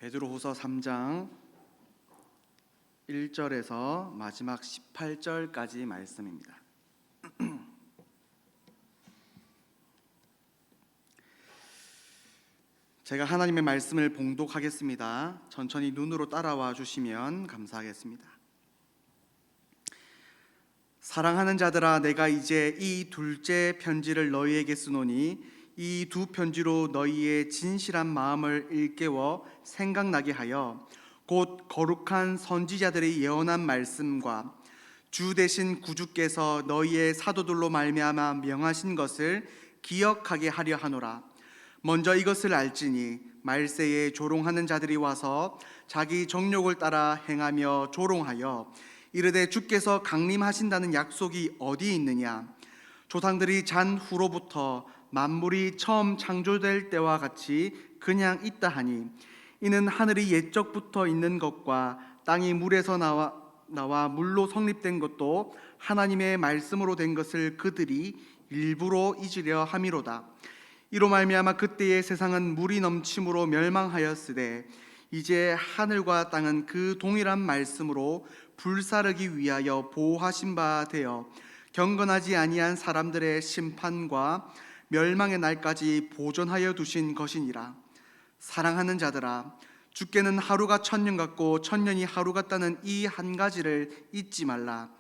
베드로후서 3장 1절에서 마지막 18절까지 말씀입니다. 제가 하나님의 말씀을 봉독하겠습니다. 천천히 눈으로 따라와 주시면 감사하겠습니다. 사랑하는 자들아, 내가 이제 이 둘째 편지를 너희에게 쓰노니 이 두 편지로 너희의 진실한 마음을 일깨워 생각나게 하여 곧 거룩한 선지자들의 예언한 말씀과 주 되신 구주께서 너희의 사도들로 말미암아 명하신 것을 기억하게 하려 하노라. 먼저 이것을 알지니 말세에 조롱하는 자들이 와서 자기 정욕을 따라 행하며 조롱하여 이르되 주께서 강림하신다는 약속이 어디 있느냐. 조상들이 잔 후로부터 만물이 처음 창조될 때와 같이 그냥 있다 하니 이는 하늘이 옛적부터 있는 것과 땅이 물에서 나와 물로 성립된 것도 하나님의 말씀으로 된 것을 그들이 일부러 잊으려 함이로다. 이로 말미암아 그때의 세상은 물이 넘침으로 멸망하였으되 이제 하늘과 땅은 그 동일한 말씀으로 불사르기 위하여 보호하신 바 되어 경건하지 아니한 사람들의 심판과 멸망의 날까지 보존하여 두신 것이니라. 사랑하는 자들아, 주께는 하루가 천년 같고 천년이 하루 같다는 이 한 가지를 잊지 말라.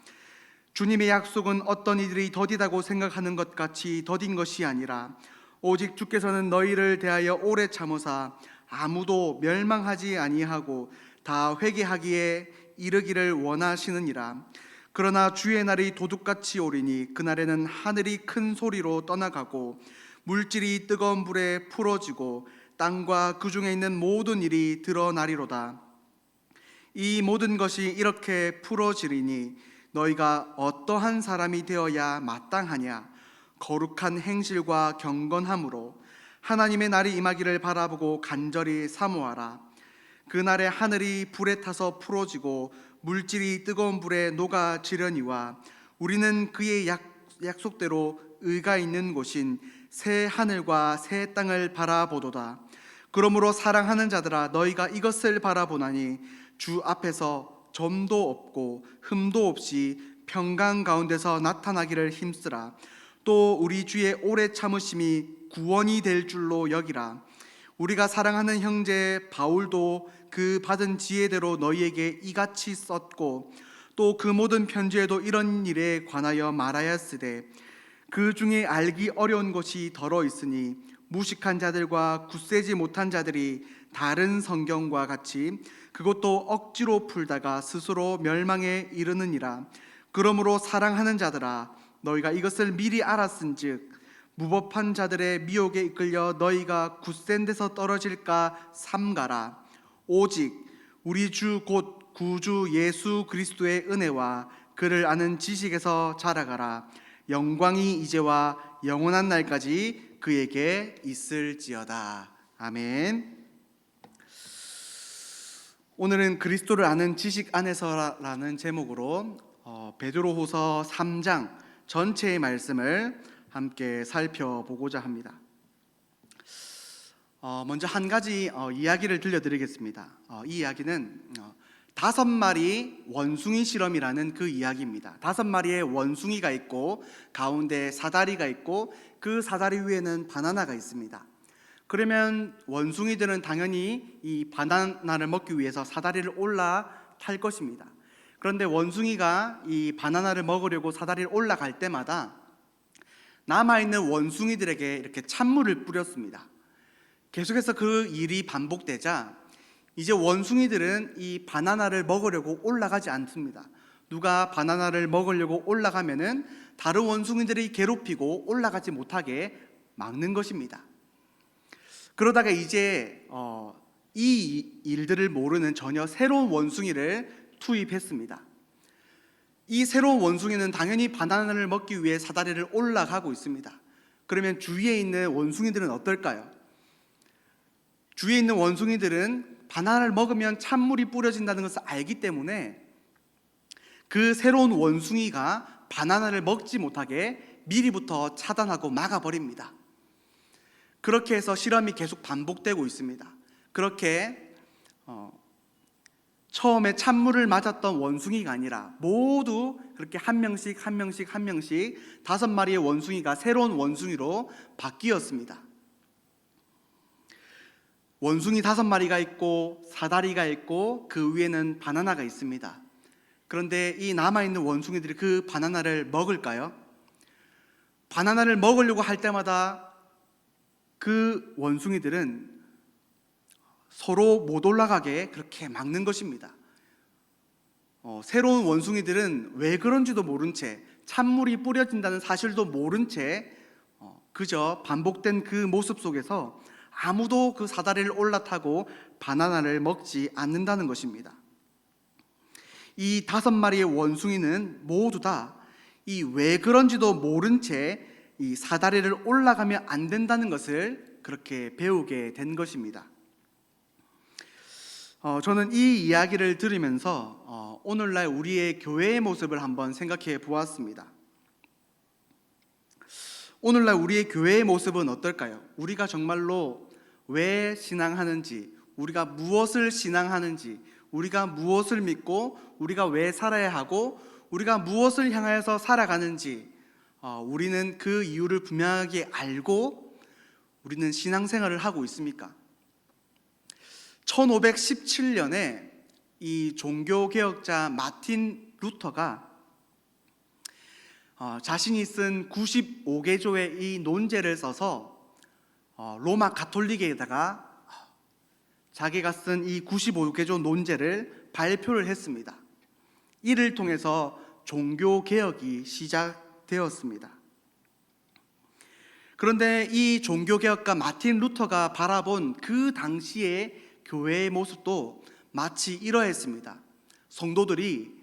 주님의 약속은 어떤 이들이 더디다고 생각하는 것 같이 더딘 것이 아니라 오직 주께서는 너희를 대하여 오래 참으사 아무도 멸망하지 아니하고 다 회개하기에 이르기를 원하시느니라. 그러나 주의 날이 도둑같이 오리니 그날에는 하늘이 큰 소리로 떠나가고 물질이 뜨거운 불에 풀어지고 땅과 그 중에 있는 모든 일이 드러나리로다. 이 모든 것이 이렇게 풀어지리니 너희가 어떠한 사람이 되어야 마땅하냐. 거룩한 행실과 경건함으로 하나님의 날이 임하기를 바라보고 간절히 사모하라. 그날에 하늘이 불에 타서 풀어지고 물질이 뜨거운 불에 녹아지려니와 우리는 그의 약속대로 의가 있는 곳인 새 하늘과 새 땅을 바라보도다. 그러므로 사랑하는 자들아, 너희가 이것을 바라보나니 주 앞에서 점도 없고 흠도 없이 평강 가운데서 나타나기를 힘쓰라. 또 우리 주의 오래 참으심이 구원이 될 줄로 여기라. 우리가 사랑하는 형제 바울도 그 받은 지혜대로 너희에게 이같이 썼고 또 그 모든 편지에도 이런 일에 관하여 말하였으되 그 중에 알기 어려운 것이 더러 있으니 무식한 자들과 굳세지 못한 자들이 다른 성경과 같이 그것도 억지로 풀다가 스스로 멸망에 이르느니라. 그러므로 사랑하는 자들아, 너희가 이것을 미리 알았은즉 무법한 자들의 미혹에 이끌려 너희가 굳센 데서 떨어질까 삼가라. 오직 우리 주 곧 구주 예수 그리스도의 은혜와 그를 아는 지식에서 자라가라. 영광이 이제와 영원한 날까지 그에게 있을지어다. 아멘. 오늘은 그리스도를 아는 지식 안에서라는 제목으로 베드로후서 3장 전체의 말씀을 함께 살펴보고자 합니다. 먼저 한 가지 이야기를 들려드리겠습니다. 이 이야기는 5마리 원숭이 실험이라는 그 이야기입니다. 5마리의 원숭이가 있고 가운데 사다리가 있고 그 사다리 위에는 바나나가 있습니다. 그러면 원숭이들은 당연히 이 바나나를 먹기 위해서 사다리를 올라탈 것입니다. 그런데 원숭이가 이 바나나를 먹으려고 사다리를 올라갈 때마다 남아있는 원숭이들에게 이렇게 찬물을 뿌렸습니다. 계속해서 그 일이 반복되자 이제 원숭이들은 이 바나나를 먹으려고 올라가지 않습니다. 누가 바나나를 먹으려고 올라가면은 다른 원숭이들이 괴롭히고 올라가지 못하게 막는 것입니다. 그러다가 이제 이 일들을 모르는 전혀 새로운 원숭이를 투입했습니다. 이 새로운 원숭이는 당연히 바나나를 먹기 위해 사다리를 올라가고 있습니다. 그러면 주위에 있는 원숭이들은 어떨까요? 주위에 있는 원숭이들은 바나나를 먹으면 찬물이 뿌려진다는 것을 알기 때문에 그 새로운 원숭이가 바나나를 먹지 못하게 미리부터 차단하고 막아버립니다. 그렇게 해서 실험이 계속 반복되고 있습니다. 그렇게 처음에 찬물을 맞았던 원숭이가 아니라 모두 그렇게 한 명씩 5마리의 원숭이가 새로운 원숭이로 바뀌었습니다. 원숭이 5마리가 있고 사다리가 있고 그 위에는 바나나가 있습니다. 그런데 이 남아있는 원숭이들이 그 바나나를 먹을까요? 바나나를 먹으려고 할 때마다 그 원숭이들은 서로 못 올라가게 그렇게 막는 것입니다. 새로운 원숭이들은 왜 그런지도 모른 채, 찬물이 뿌려진다는 사실도 모른 채 그저 반복된 그 모습 속에서 아무도 그 사다리를 올라타고 바나나를 먹지 않는다는 것입니다. 이 5마리의 원숭이는 모두 다 이 왜 그런지도 모른 채 이 사다리를 올라가면 안 된다는 것을 그렇게 배우게 된 것입니다. 저는 이 이야기를 들으면서 오늘날 우리의 교회의 모습을 한번 생각해 보았습니다. 오늘날 우리의 교회의 모습은 어떨까요? 우리가 정말로 왜 신앙하는지, 우리가 무엇을 신앙하는지, 우리가 무엇을 믿고 우리가 왜 살아야 하고 우리가 무엇을 향하여서 살아가는지 우리는 그 이유를 분명하게 알고 우리는 신앙생활을 하고 있습니까? 1517년에 이 종교개혁자 마틴 루터가 자신이 쓴 95개조의 이 논제를 써서 로마 가톨릭에다가 자기가 쓴 이 95개조 논제를 발표를 했습니다. 이를 통해서 종교개혁이 시작되었습니다. 그런데 이 종교개혁가 마틴 루터가 바라본 그 당시의 교회의 모습도 마치 이러했습니다. 성도들이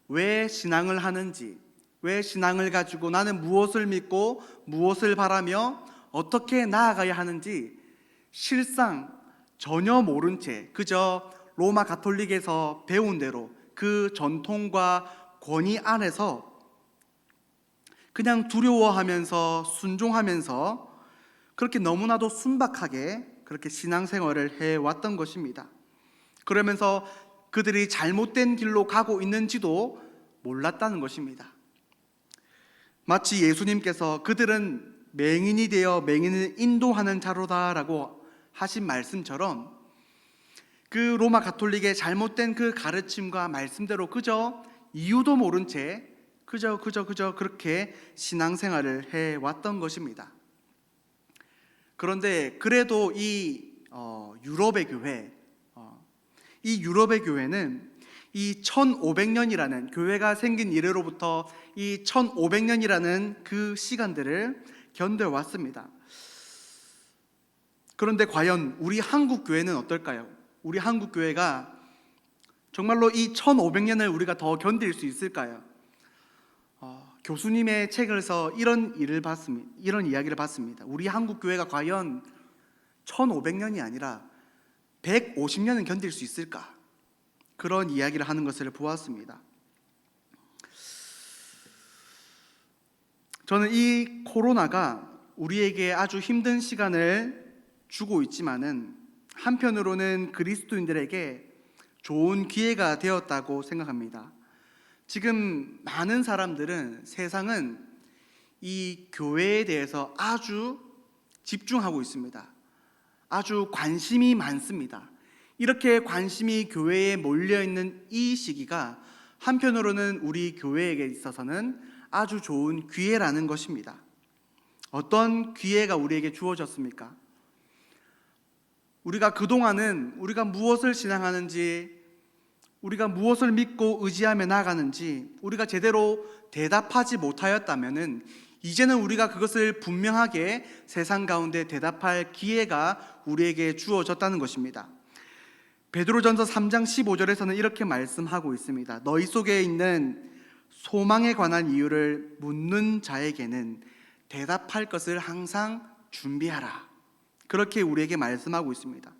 왜 신앙을 하는지, 왜 신앙을 가지고 나는 무엇을 믿고 무엇을 바라며 어떻게 나아가야 하는지 실상 전혀 모른 채 그저 로마 가톨릭에서 배운 대로 그 전통과 권위 안에서 그냥 두려워하면서 순종하면서 그렇게 너무나도 순박하게 그렇게 신앙생활을 해왔던 것입니다. 그러면서 그들이 잘못된 길로 가고 있는지도 몰랐다는 것입니다. 마치 예수님께서 그들은 맹인이 되어 맹인을 인도하는 자로다라고 하신 말씀처럼 그 로마 가톨릭의 잘못된 그 가르침과 말씀대로 그저 이유도 모른 채 그저 그렇게 신앙생활을 해왔던 것입니다. 그런데 그래도 이 유럽의 교회, 이 유럽의 교회는 이 1500년이라는 교회가 생긴 이래로부터 이 1500년이라는 그 시간들을 견뎌왔습니다. 그런데 과연 우리 한국 교회는 어떨까요? 우리 한국 교회가 정말로 이 1500년을 우리가 더 견딜 수 있을까요? 교수님의 책에서 이런 이야기를 봤습니다. 우리 한국 교회가 과연 1500년이 아니라 150년은 견딜 수 있을까? 그런 이야기를 하는 것을 보았습니다. 저는 이 코로나가 우리에게 아주 힘든 시간을 주고 있지만은 한편으로는 그리스도인들에게 좋은 기회가 되었다고 생각합니다. 지금 많은 사람들은, 세상은 이 교회에 대해서 아주 집중하고 있습니다. 아주 관심이 많습니다. 이렇게 관심이 교회에 몰려있는 이 시기가 한편으로는 우리 교회에게 있어서는 아주 좋은 기회라는 것입니다. 어떤 기회가 우리에게 주어졌습니까? 우리가 그동안은 우리가 무엇을 신앙하는지, 우리가 무엇을 믿고 의지하며 나아가는지 우리가 제대로 대답하지 못하였다면은 이제는 우리가 그것을 분명하게 세상 가운데 대답할 기회가 우리에게 주어졌다는 것입니다. 베드로전서 3장 15절에서는 이렇게 말씀하고 있습니다. 너희 속에 있는 소망에 관한 이유를 묻는 자에게는 대답할 것을 항상 준비하라. 그렇게 우리에게 말씀하고 있습니다.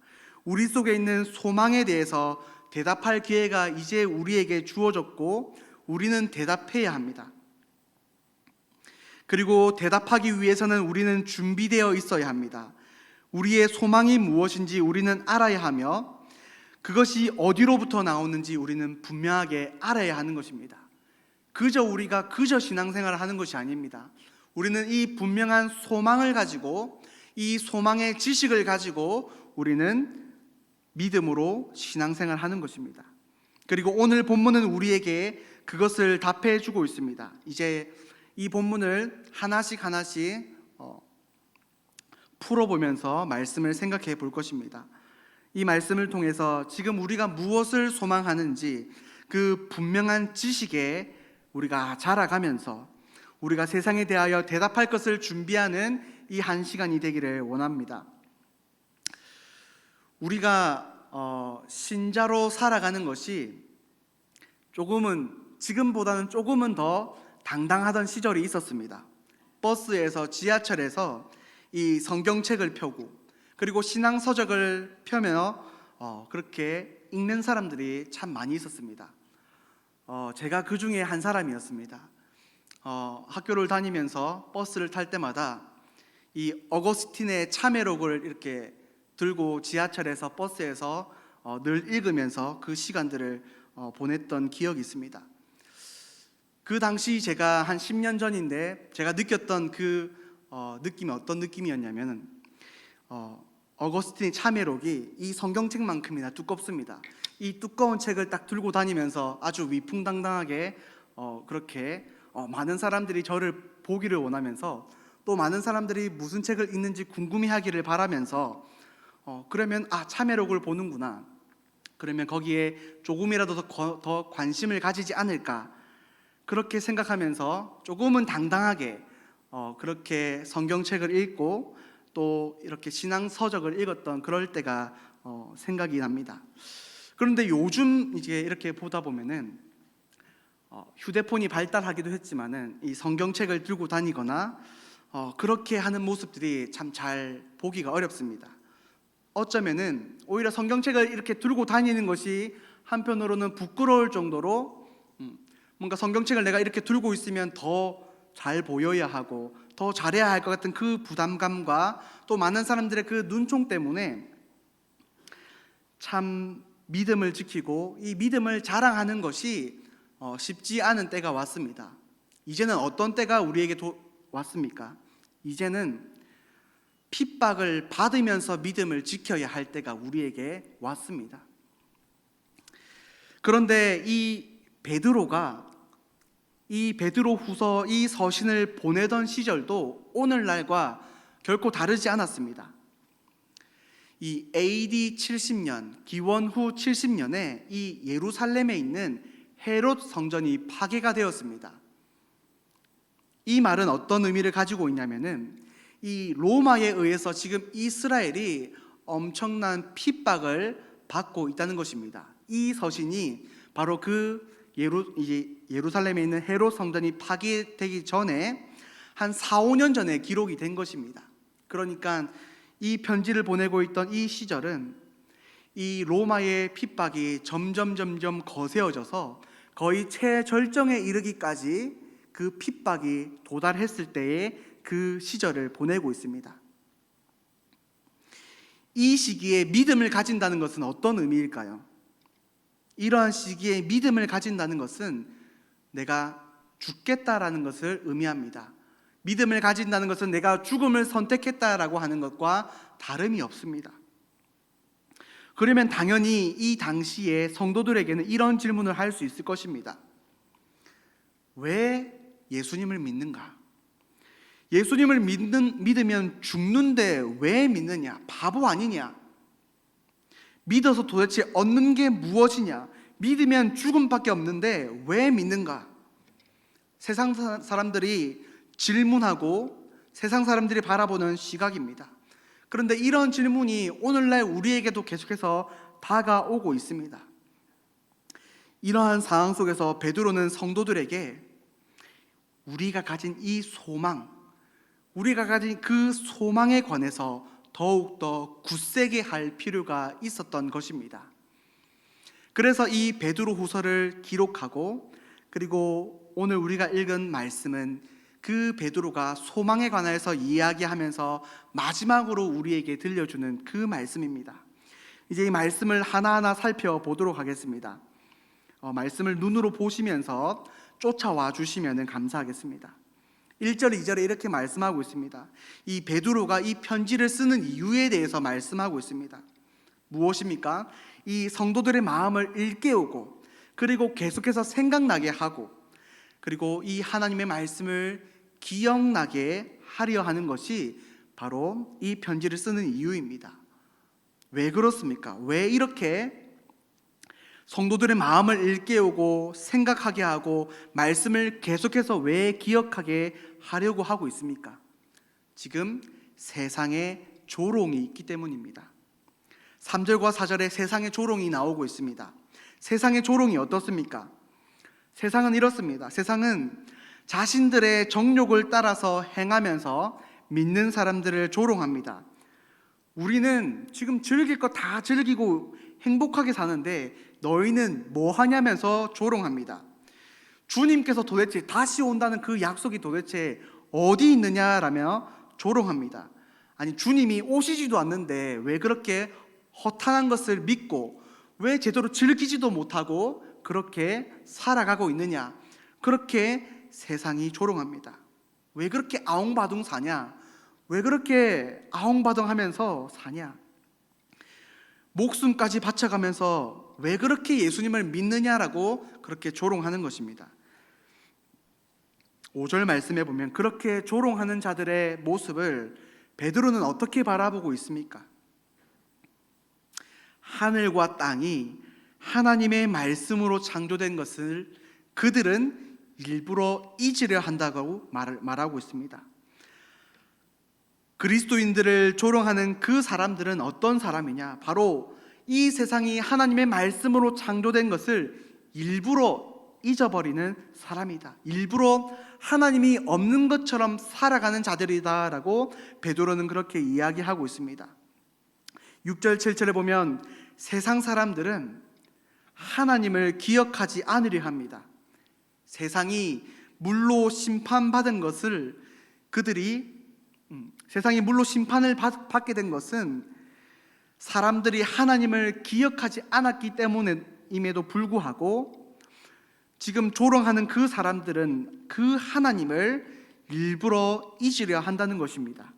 우리 속에 있는 소망에 대해서 대답할 기회가 이제 우리에게 주어졌고 우리는 대답해야 합니다. 그리고 대답하기 위해서는 우리는 준비되어 있어야 합니다. 우리의 소망이 무엇인지 우리는 알아야 하며 그것이 어디로부터 나오는지 우리는 분명하게 알아야 하는 것입니다. 우리가 그저 신앙생활을 하는 것이 아닙니다. 우리는 이 분명한 소망을 가지고, 이 소망의 지식을 가지고 우리는 믿음으로 신앙생활을 하는 것입니다. 그리고 오늘 본문은 우리에게 그것을 답해 주고 있습니다. 이제 이 본문을 하나씩 풀어보면서 말씀을 생각해 볼 것입니다. 이 말씀을 통해서 지금 우리가 무엇을 소망하는지 그 분명한 지식에 우리가 자라가면서 우리가 세상에 대하여 대답할 것을 준비하는 이 한 시간이 되기를 원합니다. 우리가 신자로 살아가는 것이 지금보다는 조금은 더 당당하던 시절이 있었습니다. 버스에서, 지하철에서 이 성경책을 펴고 그리고 신앙서적을 펴며 그렇게 읽는 사람들이 참 많이 있었습니다. 제가 그 중에 한 사람이었습니다. 학교를 다니면서 버스를 탈 때마다 이 어거스틴의 참회록을 이렇게 들고 지하철에서, 버스에서 늘 읽으면서 그 시간들을 보냈던 기억이 있습니다. 그 당시 제가 한 10년 전인데 제가 느꼈던 그 느낌이 어떤 느낌이었냐면 어거스틴의 참회록이 이 성경책만큼이나 두껍습니다. 이 두꺼운 책을 딱 들고 다니면서 아주 위풍당당하게 그렇게 많은 사람들이 저를 보기를 원하면서, 또 많은 사람들이 무슨 책을 읽는지 궁금해하기를 바라면서 그러면 참회록을 보는구나, 그러면 거기에 조금이라도 더 관심을 가지지 않을까, 그렇게 생각하면서 조금은 당당하게 그렇게 성경책을 읽고 또 이렇게 신앙서적을 읽었던 그럴 때가 생각이 납니다. 그런데 요즘 이제 이렇게 보다 보면은 휴대폰이 발달하기도 했지만은 이 성경책을 들고 다니거나 그렇게 하는 모습들이 참 잘 보기가 어렵습니다. 어쩌면은 오히려 성경책을 이렇게 들고 다니는 것이 한편으로는 부끄러울 정도로 뭔가 성경책을 내가 이렇게 들고 있으면 더 잘 보여야 하고 더 잘해야 할 것 같은 그 부담감과 또 많은 사람들의 그 눈총 때문에 참 믿음을 지키고 이 믿음을 자랑하는 것이 쉽지 않은 때가 왔습니다. 이제는 어떤 때가 우리에게 왔습니까? 이제는 핍박을 받으면서 믿음을 지켜야 할 때가 우리에게 왔습니다. 그런데 이 베드로후서 이 서신을 보내던 시절도 오늘날과 결코 다르지 않았습니다. 이 AD 70년, 기원 후 70년에 이 예루살렘에 있는 헤롯 성전이 파괴가 되었습니다. 이 말은 어떤 의미를 가지고 있냐면은 이 로마에 의해서 지금 이스라엘이 엄청난 핍박을 받고 있다는 것입니다. 이 서신이 바로 그 예루살렘에 있는 헤롯 성전이 파괴되기 전에 한 4, 5년 전에 기록이 된 것입니다. 그러니까 이 편지를 보내고 있던 이 시절은 이 로마의 핍박이 점점 거세어져서 거의 최절정에 이르기까지 그 핍박이 도달했을 때의 그 시절을 보내고 있습니다. 이 시기에 믿음을 가진다는 것은 어떤 의미일까요? 이러한 시기에 믿음을 가진다는 것은 내가 죽겠다라는 것을 의미합니다. 믿음을 가진다는 것은 내가 죽음을 선택했다라고 하는 것과 다름이 없습니다. 그러면 당연히 이 당시에 성도들에게는 이런 질문을 할 수 있을 것입니다. 왜 예수님을 믿는가? 예수님을 믿으면 죽는데 왜 믿느냐? 바보 아니냐? 믿어서 도대체 얻는 게 무엇이냐? 믿으면 죽음밖에 없는데 왜 믿는가? 세상 사람들이 질문하고 세상 사람들이 바라보는 시각입니다. 그런데 이런 질문이 오늘날 우리에게도 계속해서 다가오고 있습니다. 이러한 상황 속에서 베드로는 성도들에게 우리가 가진 이 소망, 우리가 가진 그 소망에 관해서 더욱더 굳세게 할 필요가 있었던 것입니다. 그래서 이 베드로 후서를 기록하고, 그리고 오늘 우리가 읽은 말씀은 그 베드로가 소망에 관해서 이야기하면서 마지막으로 우리에게 들려주는 그 말씀입니다. 이제 이 말씀을 하나하나 살펴보도록 하겠습니다. 말씀을 눈으로 보시면서 쫓아와 주시면 감사하겠습니다. 1절, 2절에 이렇게 말씀하고 있습니다. 이 베드로가 이 편지를 쓰는 이유에 대해서 말씀하고 있습니다. 무엇입니까? 이 성도들의 마음을 일깨우고, 그리고 계속해서 생각나게 하고, 그리고 이 하나님의 말씀을 기억나게 하려 하는 것이 바로 이 편지를 쓰는 이유입니다. 왜 그렇습니까? 왜 이렇게 성도들의 마음을 일깨우고 생각하게 하고 말씀을 계속해서 왜 기억하게 하려고 하고 있습니까? 지금 세상에 조롱이 있기 때문입니다. 3절과 4절에 세상의 조롱이 나오고 있습니다. 세상의 조롱이 어떻습니까? 세상은 이렇습니다. 세상은 자신들의 정욕을 따라서 행하면서 믿는 사람들을 조롱합니다. 우리는 지금 즐길 거 다 즐기고 행복하게 사는데 너희는 뭐 하냐면서 조롱합니다. 주님께서 도대체 다시 온다는 그 약속이 도대체 어디 있느냐라며 조롱합니다. 아니, 주님이 오시지도 않는데 왜 그렇게 허탄한 것을 믿고 왜 제대로 즐기지도 못하고 그렇게 살아가고 있느냐, 그렇게 세상이 조롱합니다. 왜 그렇게 아웅바둥 사냐, 왜 그렇게 아웅바둥 하면서 사냐, 목숨까지 바쳐가면서 왜 그렇게 예수님을 믿느냐라고 그렇게 조롱하는 것입니다. 5절 말씀에 보면 그렇게 조롱하는 자들의 모습을 베드로는 어떻게 바라보고 있습니까? 하늘과 땅이 하나님의 말씀으로 창조된 것을 그들은 일부러 잊으려 한다고 말하고 있습니다. 그리스도인들을 조롱하는 그 사람들은 어떤 사람이냐? 바로 이 세상이 하나님의 말씀으로 창조된 것을 일부러 잊어버리는 사람이다. 일부러 하나님이 없는 것처럼 살아가는 자들이다라고 베드로는 그렇게 이야기하고 있습니다. 6절 7절에 보면 세상 사람들은 하나님을 기억하지 않으려 합니다. 세상이 물로 심판받은 것을 세상이 물로 심판을 받게 된 것은 사람들이 하나님을 기억하지 않았기 때문임에도 불구하고 지금 조롱하는 그 사람들은 그 하나님을 일부러 잊으려 한다는 것입니다.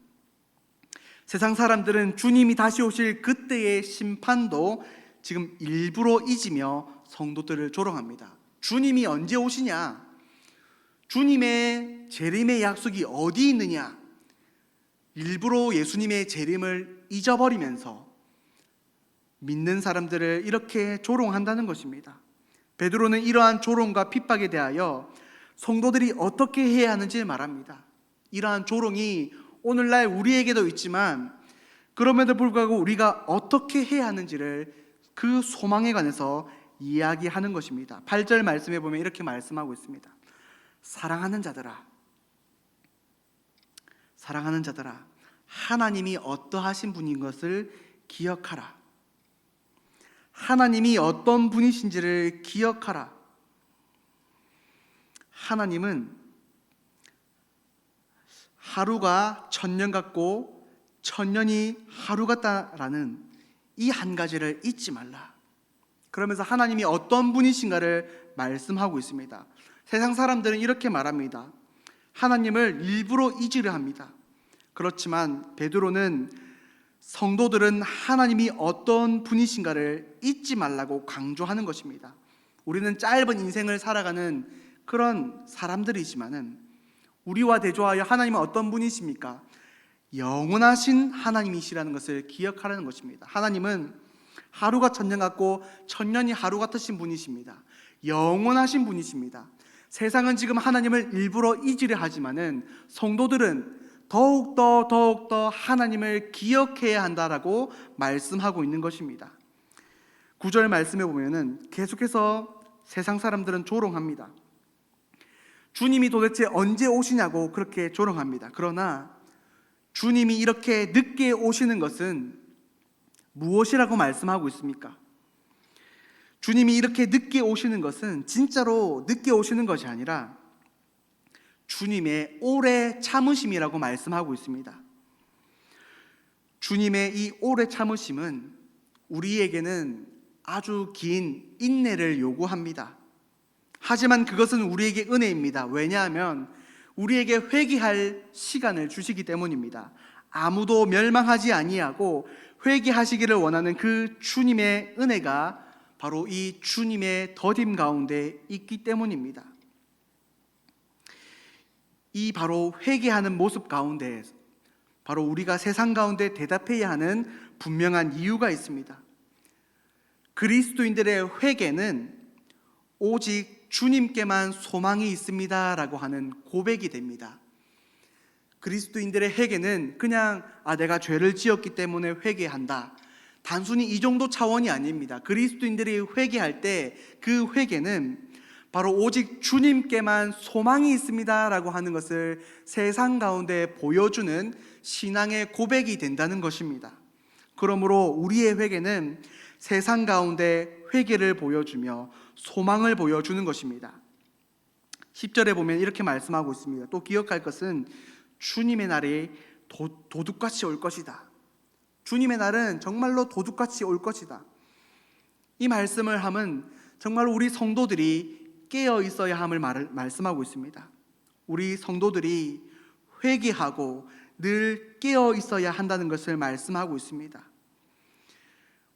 세상 사람들은 주님이 다시 오실 그때의 심판도 지금 일부러 잊으며 성도들을 조롱합니다. 주님이 언제 오시냐? 주님의 재림의 약속이 어디 있느냐? 일부러 예수님의 재림을 잊어버리면서 믿는 사람들을 이렇게 조롱한다는 것입니다. 베드로는 이러한 조롱과 핍박에 대하여 성도들이 어떻게 해야 하는지 말합니다. 이러한 조롱이 오늘날 우리에게도 있지만 그럼에도 불구하고 우리가 어떻게 해야 하는지를 그 소망에 관해서 이야기하는 것입니다. 8절 말씀에 보면 이렇게 말씀하고 있습니다. 사랑하는 자들아, 하나님이 어떠하신 분인 것을 기억하라. 하나님이 어떤 분이신지를 기억하라. 하나님은 하루가 천년 같고 천년이 하루 같다라는 이 한 가지를 잊지 말라. 그러면서 하나님이 어떤 분이신가를 말씀하고 있습니다. 세상 사람들은 이렇게 말합니다. 하나님을 일부러 잊으려 합니다. 그렇지만 베드로는 성도들은 하나님이 어떤 분이신가를 잊지 말라고 강조하는 것입니다. 우리는 짧은 인생을 살아가는 그런 사람들이지만은 우리와 대조하여 하나님은 어떤 분이십니까? 영원하신 하나님이시라는 것을 기억하라는 것입니다. 하나님은 하루가 천년 같고 천년이 하루 같으신 분이십니다. 영원하신 분이십니다. 세상은 지금 하나님을 일부러 잊으려 하지만은 성도들은 더욱더 하나님을 기억해야 한다라고 말씀하고 있는 것입니다. 9절 말씀에 보면은 계속해서 세상 사람들은 조롱합니다. 주님이 도대체 언제 오시냐고 그렇게 조롱합니다. 그러나 주님이 이렇게 늦게 오시는 것은 무엇이라고 말씀하고 있습니까? 주님이 이렇게 늦게 오시는 것은 진짜로 늦게 오시는 것이 아니라 주님의 오래 참으심이라고 말씀하고 있습니다. 주님의 이 오래 참으심은 우리에게는 아주 긴 인내를 요구합니다. 하지만 그것은 우리에게 은혜입니다. 왜냐하면 우리에게 회개할 시간을 주시기 때문입니다. 아무도 멸망하지 아니하고 회개하시기를 원하는 그 주님의 은혜가 바로 이 주님의 더딤 가운데 있기 때문입니다. 이 바로 회개하는 모습 가운데 바로 우리가 세상 가운데 대답해야 하는 분명한 이유가 있습니다. 그리스도인들의 회개는 오직 주님께만 소망이 있습니다 라고 하는 고백이 됩니다. 그리스도인들의 회개는 그냥 내가 죄를 지었기 때문에 회개한다, 단순히 이 정도 차원이 아닙니다. 그리스도인들이 회개할 때 그 회개는 바로 오직 주님께만 소망이 있습니다 라고 하는 것을 세상 가운데 보여주는 신앙의 고백이 된다는 것입니다. 그러므로 우리의 회개는 세상 가운데 회개를 보여주며 소망을 보여주는 것입니다. 10절에 보면 이렇게 말씀하고 있습니다. 또 기억할 것은 주님의 날이 도둑같이 올 것이다. 주님의 날은 정말로 도둑같이 올 것이다. 이 말씀을 함은 정말로 우리 성도들이 깨어 있어야 함을 말씀하고 있습니다. 우리 성도들이 회개하고 늘 깨어 있어야 한다는 것을 말씀하고 있습니다.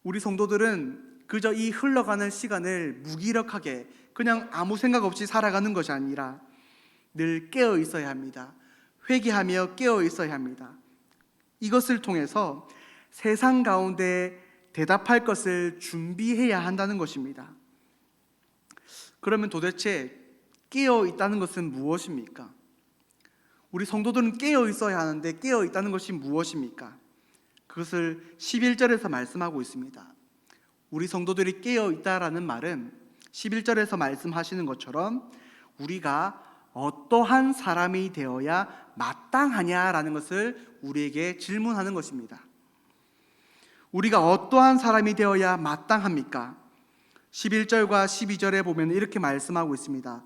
우리 성도들은 그저 이 흘러가는 시간을 무기력하게 그냥 아무 생각 없이 살아가는 것이 아니라 늘 깨어 있어야 합니다. 회개하며 깨어 있어야 합니다. 이것을 통해서 세상 가운데 대답할 것을 준비해야 한다는 것입니다. 그러면 도대체 깨어 있다는 것은 무엇입니까? 우리 성도들은 깨어 있어야 하는데 깨어 있다는 것이 무엇입니까? 그것을 11절에서 말씀하고 있습니다. 우리 성도들이 깨어 있다라는 말은 11절에서 말씀하시는 것처럼 우리가 어떠한 사람이 되어야 마땅하냐라는 것을 우리에게 질문하는 것입니다. 우리가 어떠한 사람이 되어야 마땅합니까? 11절과 12절에 보면 이렇게 말씀하고 있습니다.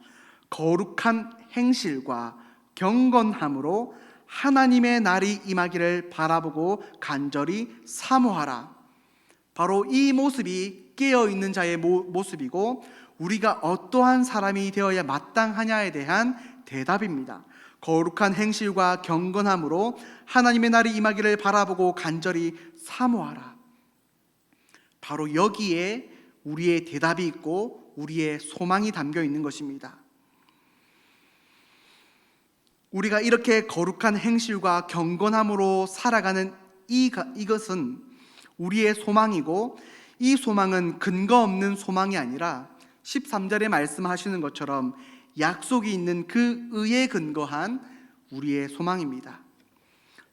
거룩한 행실과 경건함으로 하나님의 날이 임하기를 바라보고 간절히 사모하라. 바로 이 모습이 깨어있는 자의 모습이고 우리가 어떠한 사람이 되어야 마땅하냐에 대한 대답입니다. 거룩한 행실과 경건함으로 하나님의 날이 임하기를 바라보고 간절히 사모하라. 바로 여기에 우리의 대답이 있고 우리의 소망이 담겨 있는 것입니다. 우리가 이렇게 거룩한 행실과 경건함으로 살아가는 이것은 우리의 소망이고, 이 소망은 근거 없는 소망이 아니라 13절에 말씀하시는 것처럼 약속이 있는 그 의에 근거한 우리의 소망입니다.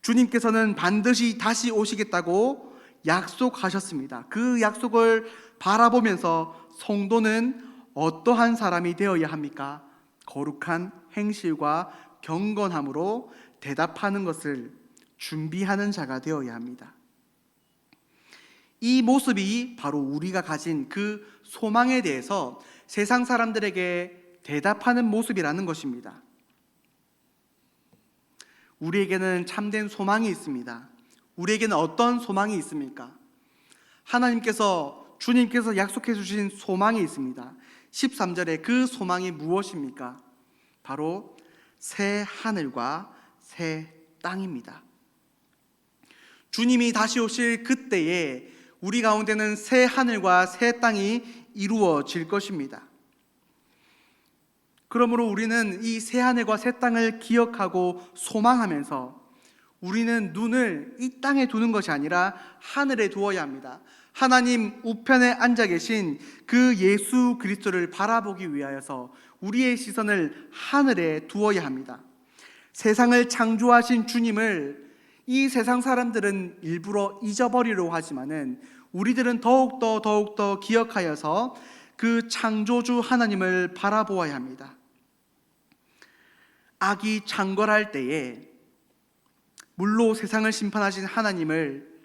주님께서는 반드시 다시 오시겠다고 약속하셨습니다. 그 약속을 바라보면서 성도는 어떠한 사람이 되어야 합니까? 거룩한 행실과 경건함으로 대답하는 것을 준비하는 자가 되어야 합니다. 이 모습이 바로 우리가 가진 그 소망에 대해서 세상 사람들에게 대답하는 모습이라는 것입니다. 우리에게는 참된 소망이 있습니다. 우리에게는 어떤 소망이 있습니까? 주님께서 약속해 주신 소망이 있습니다. 13절에 그 소망이 무엇입니까? 바로 새 하늘과 새 땅입니다. 주님이 다시 오실 그때에 우리 가운데는 새 하늘과 새 땅이 이루어질 것입니다. 그러므로 우리는 이 새 하늘과 새 땅을 기억하고 소망하면서 우리는 눈을 이 땅에 두는 것이 아니라 하늘에 두어야 합니다. 하나님 우편에 앉아 계신 그 예수 그리스도를 바라보기 위하여서 우리의 시선을 하늘에 두어야 합니다. 세상을 창조하신 주님을 이 세상 사람들은 일부러 잊어버리려고 하지만은 우리들은 더욱더 기억하여서 그 창조주 하나님을 바라보아야 합니다. 악이 창궐할 때에 물로 세상을 심판하신 하나님을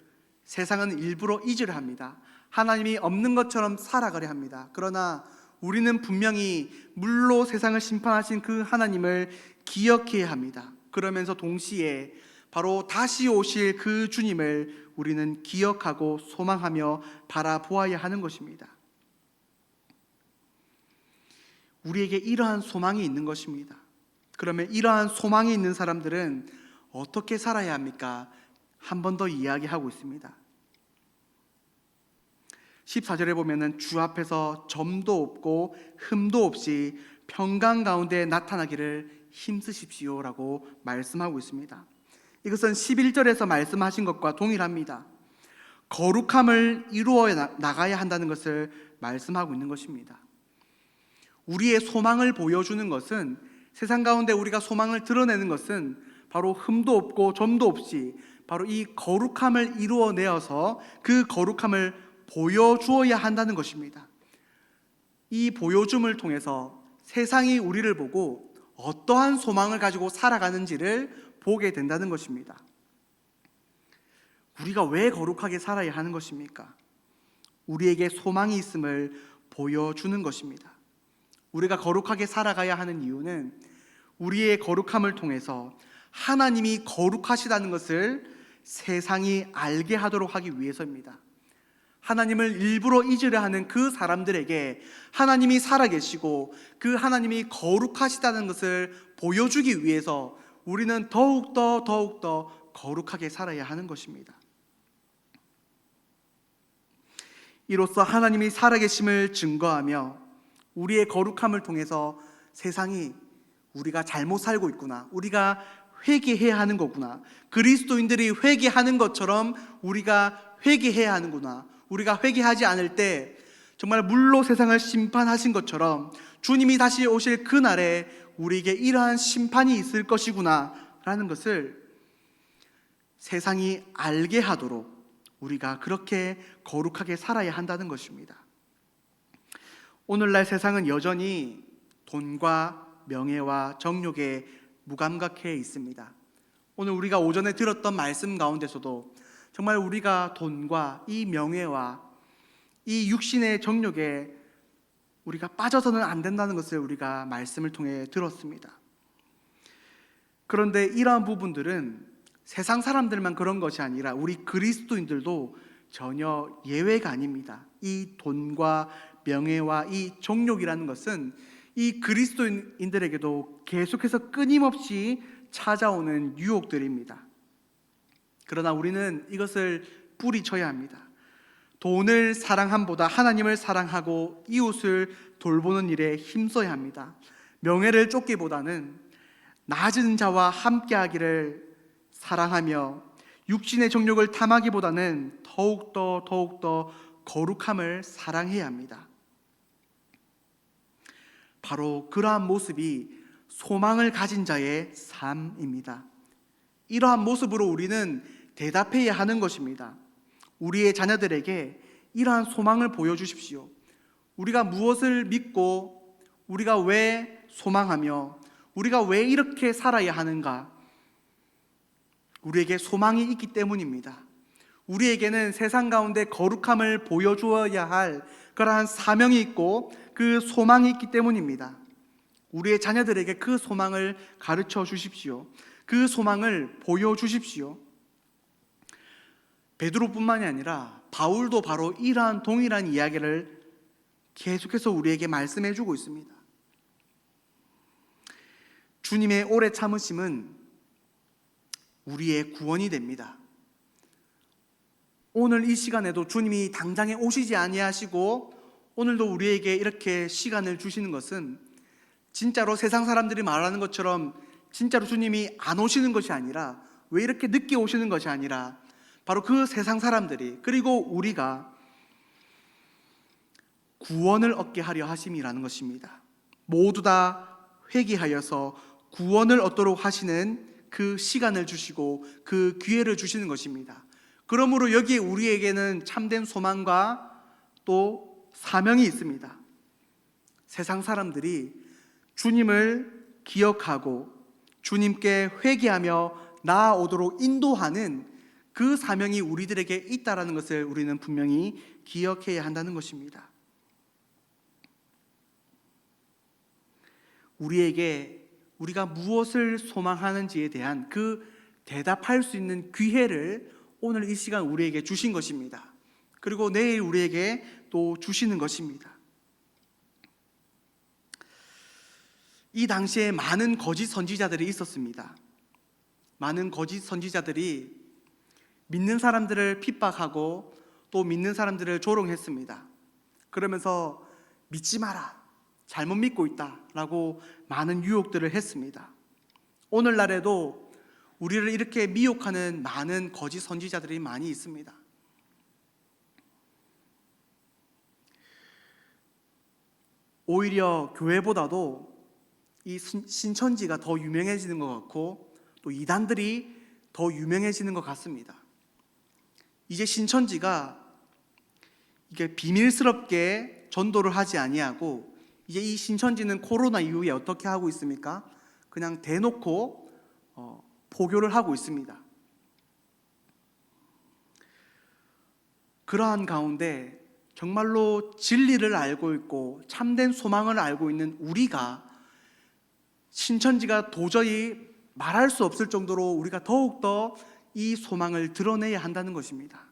세상은 일부러 잊으려 합니다. 하나님이 없는 것처럼 살아가려 합니다. 그러나 우리는 분명히 물로 세상을 심판하신 그 하나님을 기억해야 합니다. 그러면서 동시에 바로 다시 오실 그 주님을 우리는 기억하고 소망하며 바라보아야 하는 것입니다. 우리에게 이러한 소망이 있는 것입니다. 그러면 이러한 소망이 있는 사람들은 어떻게 살아야 합니까? 한 번 더 이야기하고 있습니다. 14절에 보면은 주 앞에서 점도 없고 흠도 없이 평강 가운데 나타나기를 힘쓰십시오라고 말씀하고 있습니다. 이것은 11절에서 말씀하신 것과 동일합니다. 거룩함을 이루어 나가야 한다는 것을 말씀하고 있는 것입니다. 우리의 소망을 보여주는 것은, 세상 가운데 우리가 소망을 드러내는 것은 바로 흠도 없고 점도 없이 바로 이 거룩함을 이루어내어서 그 거룩함을 보여주어야 한다는 것입니다. 이 보여줌을 통해서 세상이 우리를 보고 어떠한 소망을 가지고 살아가는지를 보게 된다는 것입니다. 우리가 왜 거룩하게 살아야 하는 것입니까? 우리에게 소망이 있음을 보여주는 것입니다. 우리가 거룩하게 살아가야 하는 이유는 우리의 거룩함을 통해서 하나님이 거룩하시다는 것을 세상이 알게 하도록 하기 위해서입니다. 하나님을 일부러 잊으려 하는 그 사람들에게 하나님이 살아계시고 그 하나님이 거룩하시다는 것을 보여주기 위해서 우리는 더욱더 거룩하게 살아야 하는 것입니다. 이로써 하나님이 살아계심을 증거하며 우리의 거룩함을 통해서 세상이 우리가 잘못 살고 있구나, 우리가 회개해야 하는 거구나, 그리스도인들이 회개하는 것처럼 우리가 회개해야 하는구나, 우리가 회개하지 않을 때 정말 물로 세상을 심판하신 것처럼 주님이 다시 오실 그날에 우리에게 이러한 심판이 있을 것이구나 라는 것을 세상이 알게 하도록 우리가 그렇게 거룩하게 살아야 한다는 것입니다. 오늘날 세상은 여전히 돈과 명예와 정욕에 무감각해 있습니다. 오늘 우리가 오전에 들었던 말씀 가운데서도 정말 우리가 돈과 이 명예와 이 육신의 정욕에 우리가 빠져서는 안 된다는 것을 우리가 말씀을 통해 들었습니다. 그런데 이러한 부분들은 세상 사람들만 그런 것이 아니라 우리 그리스도인들도 전혀 예외가 아닙니다. 이 돈과 명예와 이 정욕이라는 것은 이 그리스도인들에게도 계속해서 끊임없이 찾아오는 유혹들입니다. 그러나 우리는 이것을 뿌리쳐야 합니다. 돈을 사랑함보다 하나님을 사랑하고 이웃을 돌보는 일에 힘써야 합니다. 명예를 쫓기보다는 낮은 자와 함께하기를 사랑하며 육신의 정욕을 탐하기보다는 더욱더 거룩함을 사랑해야 합니다. 바로 그러한 모습이 소망을 가진 자의 삶입니다. 이러한 모습으로 우리는 대답해야 하는 것입니다. 우리의 자녀들에게 이러한 소망을 보여주십시오. 우리가 무엇을 믿고 우리가 왜 소망하며 우리가 왜 이렇게 살아야 하는가? 우리에게 소망이 있기 때문입니다. 우리에게는 세상 가운데 거룩함을 보여주어야 할 그러한 사명이 있고 그 소망이 있기 때문입니다. 우리의 자녀들에게 그 소망을 가르쳐 주십시오. 그 소망을 보여주십시오. 베드로뿐만이 아니라 바울도 바로 이러한 동일한 이야기를 계속해서 우리에게 말씀해 주고 있습니다. 주님의 오래 참으심은 우리의 구원이 됩니다. 오늘 이 시간에도 주님이 당장에 오시지 아니하시고 오늘도 우리에게 이렇게 시간을 주시는 것은 진짜로 세상 사람들이 말하는 것처럼 진짜로 주님이 안 오시는 것이 아니라, 왜 이렇게 늦게 오시는 것이 아니라 바로 그 세상 사람들이, 그리고 우리가 구원을 얻게 하려 하심이라는 것입니다. 모두 다 회개하여서 구원을 얻도록 하시는 그 시간을 주시고 그 기회를 주시는 것입니다. 그러므로 여기에 우리에게는 참된 소망과 또 사명이 있습니다. 세상 사람들이 주님을 기억하고 주님께 회개하며 나아오도록 인도하는 그 사명이 우리들에게 있다는 것을 우리는 분명히 기억해야 한다는 것입니다. 우리에게 우리가 무엇을 소망하는지에 대한 그 대답할 수 있는 기회를 오늘 이 시간 우리에게 주신 것입니다. 그리고 내일 우리에게 또 주시는 것입니다. 이 당시에 많은 거짓 선지자들이 있었습니다. 많은 거짓 선지자들이 믿는 사람들을 핍박하고 또 믿는 사람들을 조롱했습니다. 그러면서 믿지 마라, 잘못 믿고 있다 라고 많은 유혹들을 했습니다. 오늘날에도 우리를 이렇게 미혹하는 많은 거짓 선지자들이 많이 있습니다. 오히려 교회보다도 이 신천지가 더 유명해지는 것 같고 또 이단들이 더 유명해지는 것 같습니다. 이제 신천지가 이게 비밀스럽게 전도를 하지 아니하고 이제 이 신천지는 코로나 이후에 어떻게 하고 있습니까? 그냥 대놓고 포교를 하고 있습니다. 그러한 가운데 정말로 진리를 알고 있고 참된 소망을 알고 있는 우리가 신천지가 도저히 말할 수 없을 정도로 우리가 더욱더 이 소망을 드러내야 한다는 것입니다.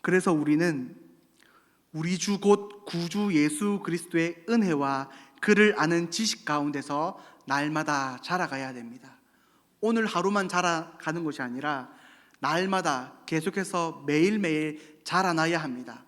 그래서 우리는 우리 주 곧 구주 예수 그리스도의 은혜와 그를 아는 지식 가운데서 날마다 자라가야 됩니다. 오늘 하루만 자라가는 것이 아니라 날마다 계속해서 매일매일 자라나야 합니다.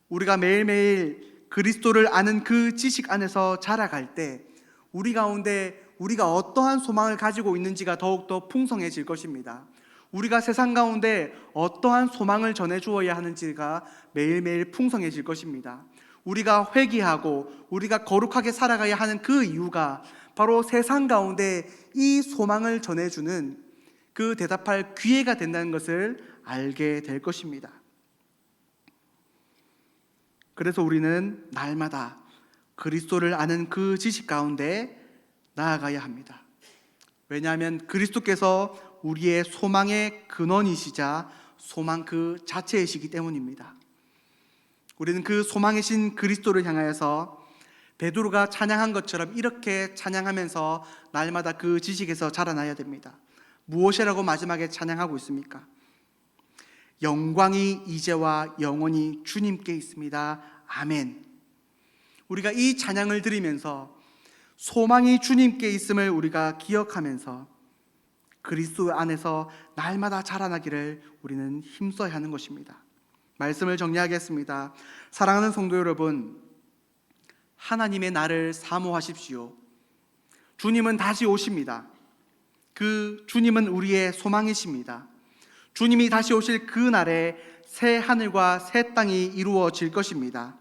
우리가 매일매일 그리스도를 아는 그 지식 안에서 자라갈 때 우리 가운데 우리가 어떠한 소망을 가지고 있는지가 더욱더 풍성해질 것입니다. 우리가 세상 가운데 어떠한 소망을 전해 주어야 하는지가 매일매일 풍성해질 것입니다. 우리가 회개하고 우리가 거룩하게 살아가야 하는 그 이유가 바로 세상 가운데 이 소망을 전해주는 그 대답할 기회가 된다는 것을 알게 될 것입니다. 그래서 우리는 날마다 그리스도를 아는 그 지식 가운데 나아가야 합니다. 왜냐하면 그리스도께서 우리의 소망의 근원이시자 소망 그 자체이시기 때문입니다. 우리는 그 소망이신 그리스도를 향하여서 베드로가 찬양한 것처럼 이렇게 찬양하면서 날마다 그 지식에서 자라나야 됩니다. 무엇이라고 마지막에 찬양하고 있습니까? 영광이 이제와 영원히 주님께 있습니다. 아멘. 우리가 이 찬양을 드리면서 소망이 주님께 있음을 우리가 기억하면서 그리스도 안에서 날마다 자라나기를 우리는 힘써야 하는 것입니다. 말씀을 정리하겠습니다. 사랑하는 성도 여러분, 하나님의 날을 사모하십시오. 주님은 다시 오십니다. 그 주님은 우리의 소망이십니다. 주님이 다시 오실 그 날에 새 하늘과 새 땅이 이루어질 것입니다.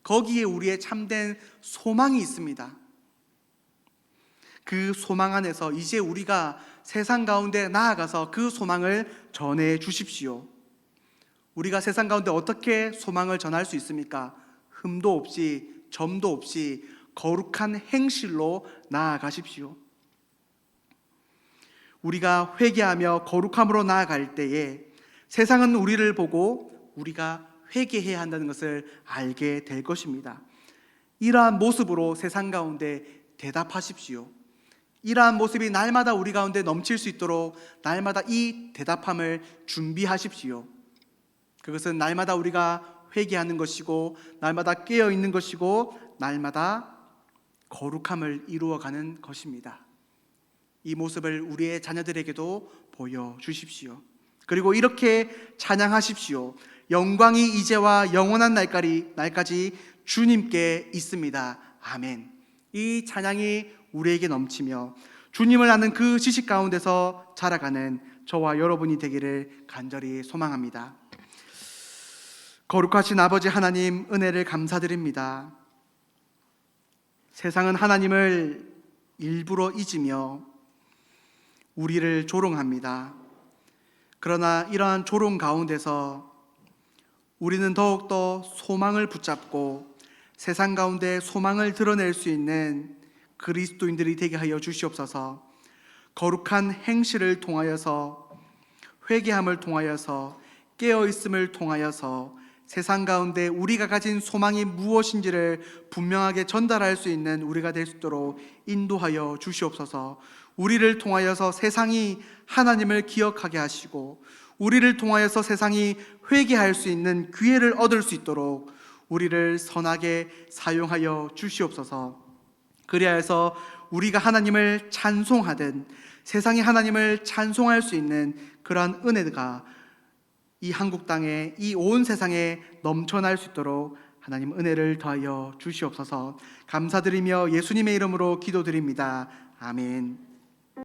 거기에 우리의 참된 소망이 있습니다. 그 소망 안에서 이제 우리가 세상 가운데 나아가서 그 소망을 전해 주십시오. 우리가 세상 가운데 어떻게 소망을 전할 수 있습니까? 흠도 없이 점도 없이 거룩한 행실로 나아가십시오. 우리가 회개하며 거룩함으로 나아갈 때에 세상은 우리를 보고 우리가 회개해야 한다는 것을 알게 될 것입니다. 이러한 모습으로 세상 가운데 대답하십시오. 이러한 모습이 날마다 우리 가운데 넘칠 수 있도록 날마다 이 대답함을 준비하십시오. 그것은 날마다 우리가 회개하는 것이고 날마다 깨어있는 것이고 날마다 거룩함을 이루어가는 것입니다. 이 모습을 우리의 자녀들에게도 보여주십시오. 그리고 이렇게 찬양하십시오. 영광이 이제와 영원한 날까지 주님께 있습니다. 아멘. 이 찬양이 우리에게 넘치며 주님을 아는 그 지식 가운데서 자라가는 저와 여러분이 되기를 간절히 소망합니다. 거룩하신 아버지 하나님, 은혜를 감사드립니다. 세상은 하나님을 일부러 잊으며 우리를 조롱합니다. 그러나 이러한 조롱 가운데서 우리는 더욱더 소망을 붙잡고 세상 가운데 소망을 드러낼 수 있는 그리스도인들이 되게 하여 주시옵소서. 거룩한 행실을 통하여서 회개함을 통하여서 깨어있음을 통하여서 세상 가운데 우리가 가진 소망이 무엇인지를 분명하게 전달할 수 있는 우리가 될 수 있도록 인도하여 주시옵소서. 우리를 통하여서 세상이 하나님을 기억하게 하시고 우리를 통하여서 세상이 회개할 수 있는 기회를 얻을 수 있도록 우리를 선하게 사용하여 주시옵소서. 그리하여서 우리가 하나님을 찬송하든 세상이 하나님을 찬송할 수 있는 그러한 은혜가 이 한국 땅에, 이 온 세상에 넘쳐날 수 있도록 하나님 은혜를 더하여 주시옵소서. 감사드리며 예수님의 이름으로 기도드립니다. 아멘.